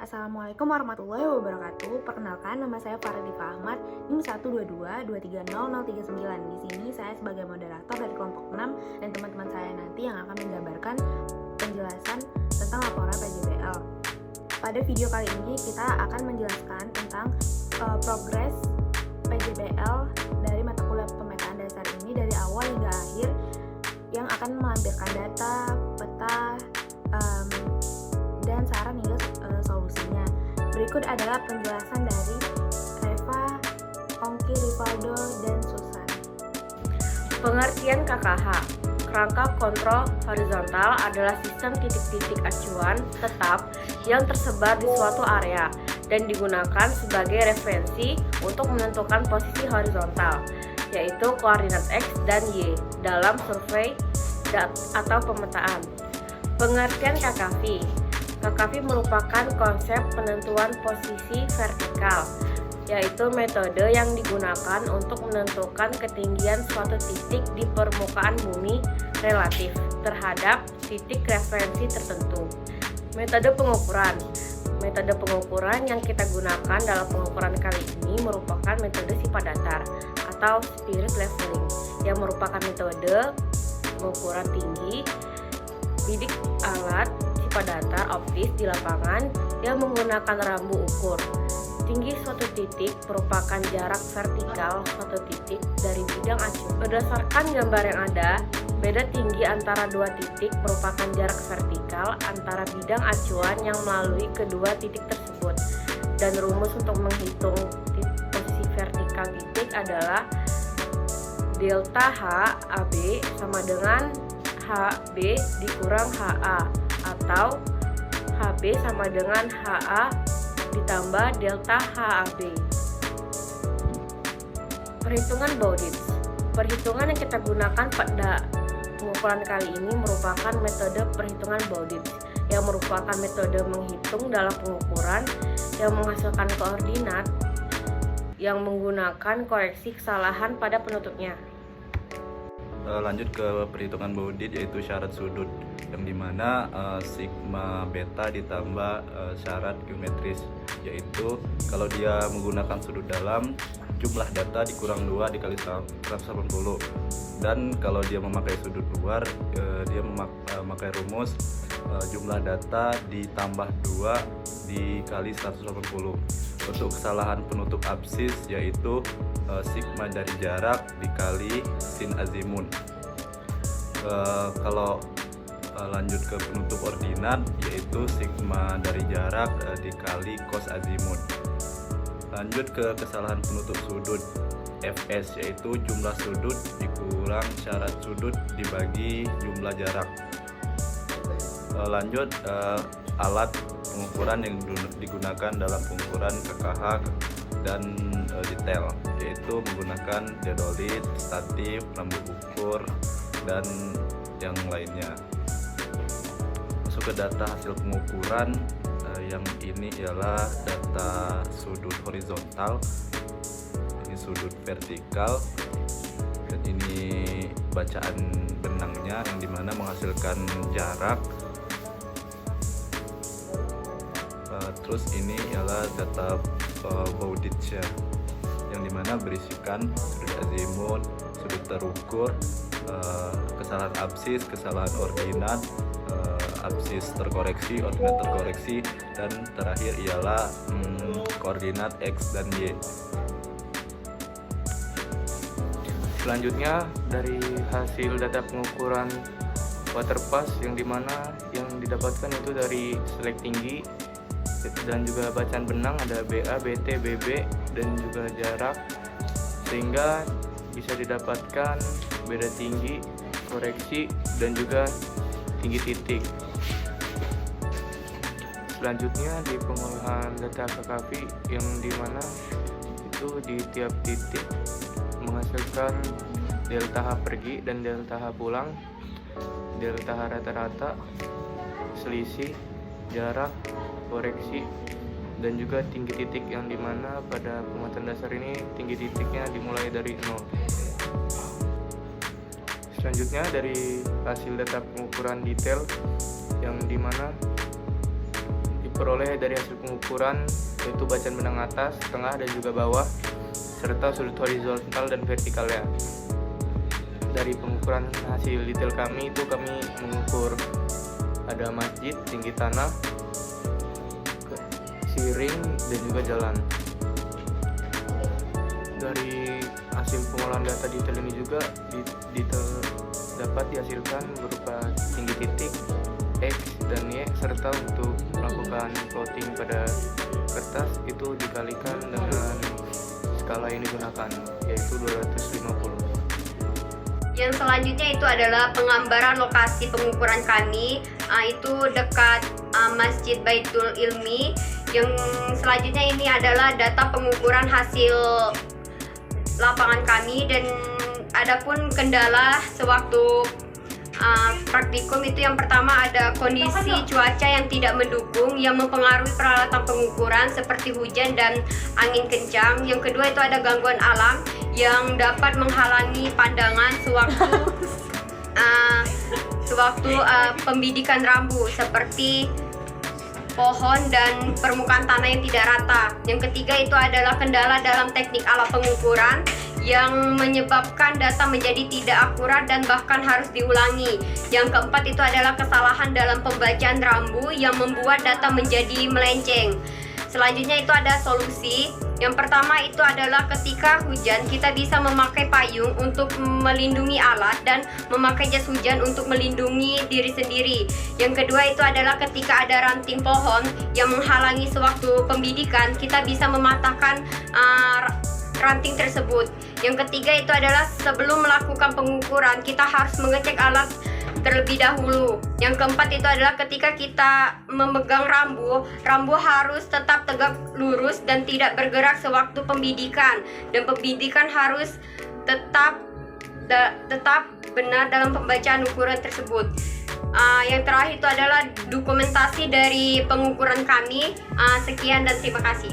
Assalamualaikum warahmatullahi wabarakatuh. Perkenalkan, nama saya Faradika Ahmad, NIM 122230039. Di sini saya sebagai moderator dari kelompok 6 dan teman-teman saya nanti yang akan menggambarkan penjelasan tentang laporan PJBL. Pada video kali ini kita akan menjelaskan tentang progres PJBL dari mata kuliah pemetaan dasar ini dari awal hingga akhir, yang akan melampirkan data, peta, dan saran hingga solusinya. Berikut adalah penjelasan dari Reva, Ongki, Rivaldo, dan Susan. Pengertian KKH. Kerangka kontrol horizontal adalah sistem titik-titik acuan tetap yang tersebar di suatu area dan digunakan sebagai referensi untuk menentukan posisi horizontal, yaitu koordinat X dan Y dalam survei atau pemetaan. Pengertian KKV. KKV merupakan konsep penentuan posisi vertikal, yaitu metode yang digunakan untuk menentukan ketinggian suatu titik di permukaan bumi relatif terhadap titik referensi tertentu. Metode pengukuran. Metode pengukuran yang kita gunakan dalam pengukuran kali ini merupakan metode sifat datar atau spirit leveling, yang merupakan metode pengukuran tinggi bidik alat sifat datar optis di lapangan yang menggunakan rambu ukur. Tinggi suatu titik merupakan jarak vertikal suatu titik dari bidang acuan. Berdasarkan gambar yang ada, beda tinggi antara dua titik merupakan jarak vertikal antara bidang acuan yang melalui kedua titik tersebut. Dan rumus untuk menghitung posisi vertikal titik adalah delta H AB sama dengan HB dikurang HA, atau HB sama dengan HA ditambah delta HAB. Perhitungan Bowditch. Perhitungan yang kita gunakan pada pengukuran kali ini merupakan metode perhitungan Bowditch, yang merupakan metode menghitung dalam pengukuran yang menghasilkan koordinat yang menggunakan koreksi kesalahan pada penutupnya. Lanjut ke perhitungan Bowditch, yaitu syarat sudut, yang dimana sigma beta ditambah syarat geometris, yaitu kalau dia menggunakan sudut dalam, jumlah data dikurang 2 dikali 180, dan kalau dia memakai sudut luar, dia memakai rumus jumlah data ditambah 2 dikali 180. Untuk kesalahan penutup absis, yaitu sigma dari jarak dikali sin azimut. Kalau lanjut ke penutup ordinat, yaitu sigma dari jarak dikali cos azimut. Lanjut ke kesalahan penutup sudut Fs, yaitu jumlah sudut dikurang syarat sudut dibagi jumlah jarak. Lanjut alat pengukuran yang digunakan dalam pengukuran KKH dan detail, yaitu menggunakan teodolit, statif, rambu ukur, dan yang lainnya. Masuk ke data hasil pengukuran, yang ini ialah data sudut horizontal, ini sudut vertikal, dan ini bacaan benangnya yang dimana menghasilkan jarak. Terus ini ialah data Bowditch, yang dimana berisikan sudut azimut, sudut terukur, kesalahan absis, kesalahan ordinat, absis terkoreksi, ordinat terkoreksi, dan terakhir ialah koordinat X dan Y. Selanjutnya, dari hasil data pengukuran waterpass, yang dimana yang didapatkan itu dari selek tinggi dan juga bacaan benang, ada BA, BT, BB, dan juga jarak, sehingga bisa didapatkan beda tinggi, koreksi, dan juga tinggi titik. Selanjutnya di pengolahan data KKV, yang dimana itu di tiap titik menghasilkan delta H pergi dan delta H pulang, delta H rata-rata, selisih, jarak, koreksi, dan juga tinggi titik, yang dimana pada pemetaan dasar ini tinggi titiknya dimulai dari 0. Selanjutnya dari hasil data pengukuran detail, yang dimana di diperoleh dari hasil pengukuran, yaitu bacaan benang atas, tengah, dan juga bawah, serta sudut horizontal dan vertikalnya. Dari pengukuran hasil detail kami itu kami mengukur ada masjid, tinggi tanah, siring, dan juga jalan. Dari hasil pengolahan data detail ini juga detail dapat dihasilkan berupa tinggi titik, X dan Y, serta untuk melakukan plotting pada kertas itu dikalikan dengan skala yang digunakan, yaitu 250. Yang selanjutnya itu adalah penggambaran lokasi pengukuran kami, itu dekat Masjid Baitul Ilmi. Yang selanjutnya ini adalah data pengukuran hasil lapangan kami, dan adapun kendala sewaktu praktikum itu yang pertama ada kondisi cuaca yang tidak mendukung yang mempengaruhi peralatan pengukuran seperti hujan dan angin kencang. Yang kedua itu ada gangguan alam yang dapat menghalangi pandangan sewaktu pembidikan rambu seperti pohon dan permukaan tanah yang tidak rata. Yang ketiga itu adalah kendala dalam teknik alat pengukuran yang menyebabkan data menjadi tidak akurat dan bahkan harus diulangi. Yang keempat itu adalah kesalahan dalam pembacaan rambu yang membuat data menjadi melenceng. Selanjutnya itu ada solusi. Yang pertama itu adalah ketika hujan kita bisa memakai payung untuk melindungi alat dan memakai jas hujan untuk melindungi diri sendiri. Yang kedua itu adalah ketika ada ranting pohon yang menghalangi sewaktu pembidikan, kita bisa mematahkan ranting tersebut. Yang ketiga itu adalah sebelum melakukan pengukuran kita harus mengecek alat terlebih dahulu. Yang keempat itu adalah ketika kita memegang rambu harus tetap tegak lurus dan tidak bergerak sewaktu pembidikan, dan pembidikan harus tetap benar dalam pembacaan ukuran tersebut. Yang terakhir itu adalah dokumentasi dari pengukuran kami. Sekian dan terima kasih.